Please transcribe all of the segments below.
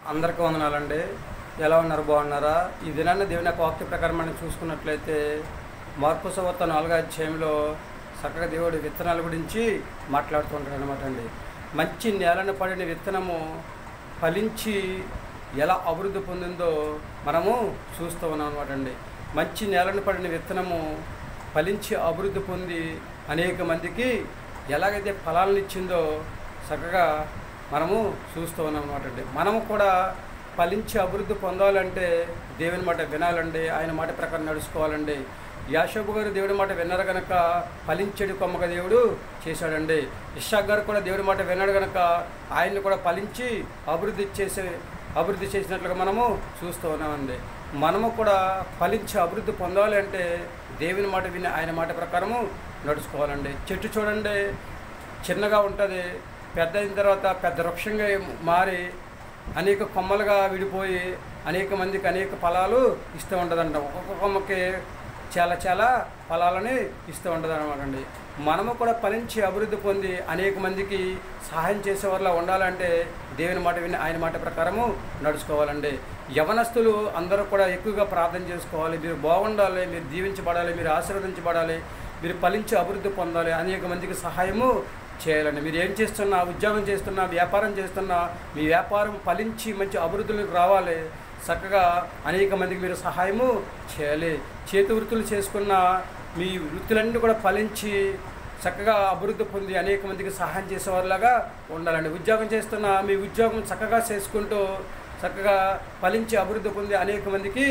అందరికీ వందనాలండి. ఎలా ఉన్నారు? బాగున్నారా? ఈ దినాన్ని దేవుని యొక్క వాక్య ప్రకారం మనం చూసుకున్నట్లయితే మార్కు సువార్త 4వ అధ్యాయంలో చక్కగా దేవుడి విత్తనాల గురించి మాట్లాడుతుంటాడు అనమాట అండి. మంచి నేలను పడిన విత్తనము ఫలించి ఎలా అభివృద్ధి పొందిందో మనము చూస్తూ ఉన్నాం అనమాట అండి. మంచి నేలను పడిన విత్తనము ఫలించి అభివృద్ధి పొంది అనేక మందికి ఎలాగైతే ఫలాలను ఇచ్చిందో చక్కగా మనము చూస్తూ ఉన్నాం అనమాట అండి. మనము కూడా ఫలించి అభివృద్ధి పొందాలంటే దేవుని మాట వినాలండి, ఆయన మాట ప్రకారం నడుచుకోవాలండి. యాషోబు గారు దేవుడి మాట విన్నారు కనుక ఫలించేడు కొమ్మగా దేవుడు చేశాడండి. ఇస్సాకు గారు కూడా దేవుడి మాట విన్నాడు కనుక ఆయన్ని కూడా ఫలించి అభివృద్ధి చేసినట్లుగా మనము చూస్తూ ఉన్నామండి. మనము కూడా ఫలించి అభివృద్ధి పొందాలి అంటే దేవుని మాట విని ఆయన మాట ప్రకారము నడుచుకోవాలండి. చెట్టు చూడండి, చిన్నగా ఉంటుంది, పెద్ద అయిన తర్వాత పెద్ద వృక్షంగా మారి అనేక కొమ్మలుగా విడిపోయి అనేక మందికి అనేక ఫలాలు ఇస్తూ ఉంటుందంట. ఒక్కొక్క కొమ్మకి చాలా ఫలాలని ఇస్తూ ఉంటుంది అనమాట అండి. మనము కూడా ఫలించి అభివృద్ధి పొంది అనేక మందికి సహాయం చేసేవారిలా ఉండాలంటే దేవుని మాట విని ఆయన మాట ప్రకారము నడుచుకోవాలండి. యవనస్తులు అందరూ కూడా ఎక్కువగా ప్రార్థన చేసుకోవాలి. మీరు బాగుండాలి, మీరు దీవించబడాలి, మీరు ఆశీర్వదించబడాలి, మీరు ఫలించి అభివృద్ధి పొందాలి, అనేక మందికి సహాయము చేయాలండి. మీరు ఏం చేస్తున్నా, ఉద్యోగం చేస్తున్నా, వ్యాపారం చేస్తున్నా, మీ వ్యాపారం ఫలించి మంచి అభివృద్ధిలోకి రావాలి. చక్కగా అనేక మందికి మీరు సహాయము చేయాలి. చేతి వృత్తులు చేసుకున్న మీ వృత్తులన్నీ కూడా ఫలించి చక్కగా అభివృద్ధి పొంది అనేక మందికి సహాయం చేసేవారిలాగా ఉండాలండి. ఉద్యోగం చేస్తున్న మీ ఉద్యోగం చక్కగా చేసుకుంటూ చక్కగా ఫలించి అభివృద్ధి పొంది అనేక మందికి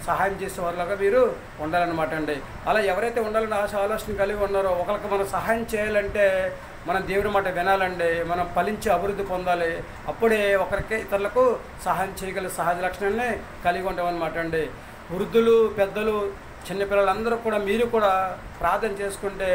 సహాయం చేసేవారిలాగా మీరు ఉండాలన్నమాట అండి. అలా ఎవరైతే ఉండాలని ఆలోచన కలిగి ఉన్నారో ఒకరికి మనం సహాయం చేయాలంటే మనం దేవుని మాట వినాలండి. మనం ఫలించి అభివృద్ధి పొందాలి. అప్పుడే ఒకరికి ఇతరులకు సహాయం చేయగల సహజ లక్షణాన్ని కలిగి ఉంటామన్నమాట అండి. వృద్ధులు, పెద్దలు, చిన్నపిల్లలందరూ కూడా మీరు కూడా ప్రార్థన చేసుకుంటే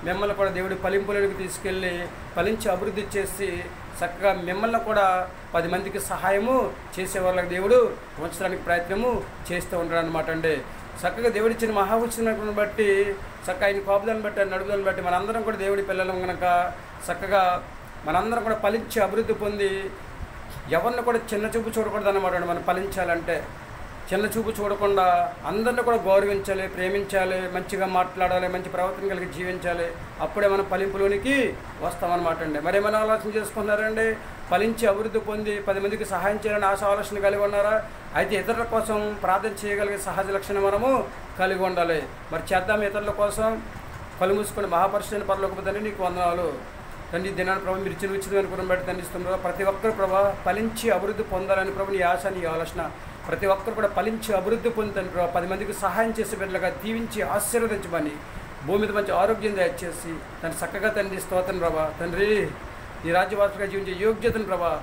మిమ్మల్ని కూడా దేవుడి ఫలింపులోకి తీసుకెళ్ళి ఫలించి అభివృద్ధి చేసి చక్కగా మిమ్మల్ని కూడా 10 మందికి సహాయము చేసే వాళ్ళకి దేవుడు ఉంచడానికి ప్రయత్నము చేస్తూ ఉంటాడు అనమాట అండి. చక్కగా దేవుడిచ్చిన మహాఉచ్చినటువంటి బట్టి చక్కగా ఆయన కోపదాన్ని బట్టి నడుపుదాన్ని బట్టి మనందరం కూడా దేవుడి పిల్లలం కనుక చక్కగా మనందరం కూడా ఫలించి అభివృద్ధి పొంది ఎవరిని కూడా చిన్న చూపు చూడకూడదు అన్నమాట. మనం ఫలించాలంటే చిన్న చూపు చూడకుండా అందరిని కూడా గౌరవించాలి, ప్రేమించాలి, మంచిగా మాట్లాడాలి, మంచి ప్రవర్తన కలిగి జీవించాలి. అప్పుడే మనం ఫలింపులోనికి వస్తామన్నమాట అండి. మరి ఏమైనా ఆలోచన చేసుకున్నారండి? ఫలించి అభివృద్ధి పొంది 10 మందికి సహాయం చేయాలని ఆలోచన కలిగి ఉన్నారా? అయితే ఇతరుల కోసం ప్రార్థన చేయగలిగే సహజ లక్షణం మనము కలిగి ఉండాలి. మరి చేద్దాం ఇతరుల కోసం. కళ్ళు మూసుకొని మహాపరిశుద్ధైన పరలోకపు తండ్రి నీకు వందనాలు తండ్రి. దినాన్ని ప్రభు మీరు ఇచ్చిన ఉచితమైన కృపను బట్టి తండ్రిస్తున్నారు. ప్రతి ఒక్కరు ప్రభు ఫలించి అభివృద్ధి పొందాలని ప్రభు నీ ఆశ, నీ ఆలోచన ప్రతి ఒక్కరు కూడా ఫలించి అభివృద్ధి పొందుతాను ప్రభు. 10 మందికి సహాయం చేసే బిడ్డలుగా దీవించి ఆశీర్వదించమని భూమి మీద మంచి ఆరోగ్యం దయచేసి తను చక్కగా తండ్రి స్తోత్రం ప్రభా. తండ్రి ఈ రాజ్యవాసులుగా జీవించే యోగ్యతను ప్రభా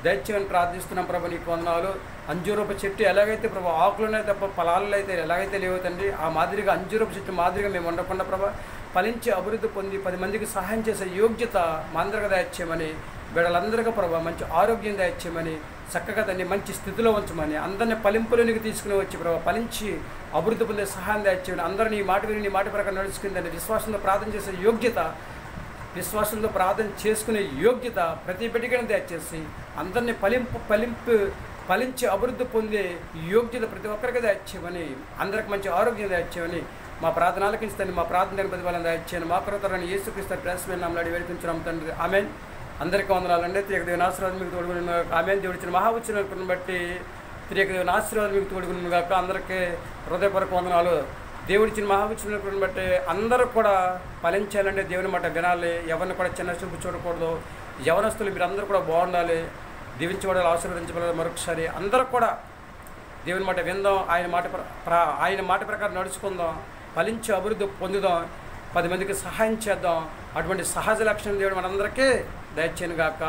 దయచేయని ప్రార్థిస్తున్నాం ప్రభు. నీకు వందనాలు. అంజూరపు చెట్టు ఎలాగైతే ప్రభు ఆకులునే తప్ప ఫలాలు అయితే ఎలాగైతే లేవో తండ్రి, ఆ మాదిరిగా అంజూరపు చెట్టు మాదిరిగా మేము ఉండకుండా ప్రభా ఫలించి అభివృద్ధి పొంది 10 మందికి సహాయం చేసే యోగ్యత మా అందరికీ దయచేయమని, బిడ్డలందరికీ ప్రభా మంచి ఆరోగ్యం దయచేయమని, చక్కగా దాన్ని మంచి స్థితిలో ఉంచమని, అందరినీ ఫలింపులోనికి తీసుకుని వచ్చి ప్రభావ ఫలించి అభివృద్ధి పొందే సహాయం దయచేయమని, అందరినీ మాట విని నీ మాట ప్రకారం నడుచుకుందని విశ్వాసంతో ప్రార్థన చేసే యోగ్యత, విశ్వాసంతో ప్రార్థన చేసుకునే యోగ్యత ప్రతి బిడ్డకి దయచేసి అందరినీ ఫలించి అభివృద్ధి పొందే యోగ్యత ప్రతి ఒక్కరికి దయచేయమని, అందరికి మంచి ఆరోగ్యం దయచేయమని మా ప్రార్థన ఆలకించండి. మా ప్రార్థన ప్రతిఫలం దయచేయండి. మా కృతరాన్ని యేసుక్రీస్తు ప్రేసమైన నామములో వేడుకుంటున్నాం తండ్రి. ఆమేన్. అందరికీ వందనాలండి. త్రియక దేవుని ఆశీర్వాదం మీకు తోడుగును గాక. ఆమేన్. దేవుడిచ్చిన మహాఉచ్చినను బట్టి త్రియక దేవుని ఆశీర్వాదం మీకు తోడుగును గాక. అందరికీ హృదయపూర్వక వందనాలు. దేవుడిచ్చిన మహాఉచ్చినను బట్టి అందరూ కూడా ఫలించాలంటే దేవుని మాట వినాలి. ఎవరిని కూడా చిన్న చూపు చూడకూడదు. యవనస్తులు మీరు అందరూ కూడా బాగుండాలి, దీవించబడాలి, ఆశీర్వదించబడాలి. మరొకసారి అందరూ కూడా దేవుని మాట విందాం, ఆయన మాట ప్రకారం నడుచుకుందాం, ఫలించి అభివృద్ధి పొందుదాం, 10 మందికి సహాయం చేద్దాం. అటువంటి సహజ లక్షణం దేవుడు మనందరికీ దయచేయను గాక.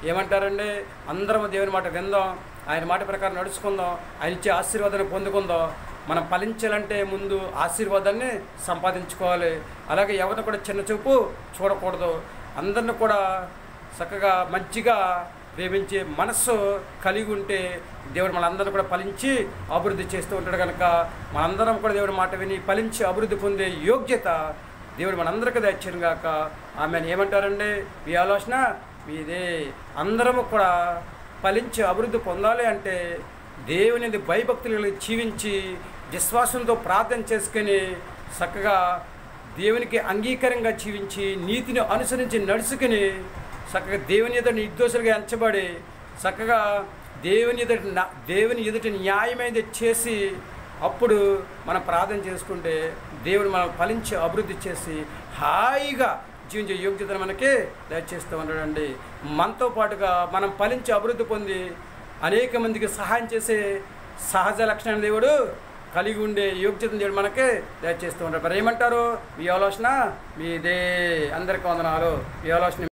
ఏమంటారండి? అందరం దేవుని మాట విందాం, ఆయన మాట ప్రకారం నడుచుకుందాం, ఆయన ఇచ్చే ఆశీర్వాదాన్ని పొందుకుందాం. మనం ఫలించాలంటే ముందు ఆశీర్వాదాన్ని సంపాదించుకోవాలి. అలాగే ఎవరిని కూడా చిన్న చూపు చూడకూడదు. అందరిని కూడా చక్కగా మంచిగా ప్రేమించే మనస్సు కలిగి ఉంటే దేవుడు మనందరినీ కూడా ఫలించి అభివృద్ధి చేస్తూ ఉంటాడు కనుక మనందరం కూడా దేవుడి మాట విని ఫలించి అభివృద్ధి పొందే యోగ్యత దేవుడు మనందరికీ దయచేయను గాక. ఆమెను ఏమంటారండి? మీ ఆలోచన మీదే. అందరము కూడా ఫలించి అభివృద్ధి పొందాలి అంటే దేవుని భయభక్తులు జీవించి విశ్వాసంతో ప్రార్థన చేసుకొని చక్కగా దేవునికి అంగీకారంగా జీవించి నీతిని అనుసరించి నడుచుకుని చక్కగా దేవుని ఎదుట నిర్దోషులుగా ఎంచబడి చక్కగా దేవుని ఎదుట న్యాయమైనది చేసి అప్పుడు మనం ప్రార్థన చేసుకుంటే దేవుడు మనం ఫలించి అభివృద్ధి చేసి హాయిగా జీవించే యోగ్యతను మనకి దయచేస్తూ ఉన్నాడండి. మనతో పాటుగా మనం ఫలించి అభివృద్ధి పొంది అనేక మందికి సహాయం చేసే సహజ లక్షణాన్ని దేవుడు కలిగి ఉండే యోగ్యతను దేవుడు మనకి దయచేస్తూ ఉంటాడు. మరి ఏమంటారు? మీ ఆలోచన మీదే. అందరికీ వందనాలు. మీ ఆలోచన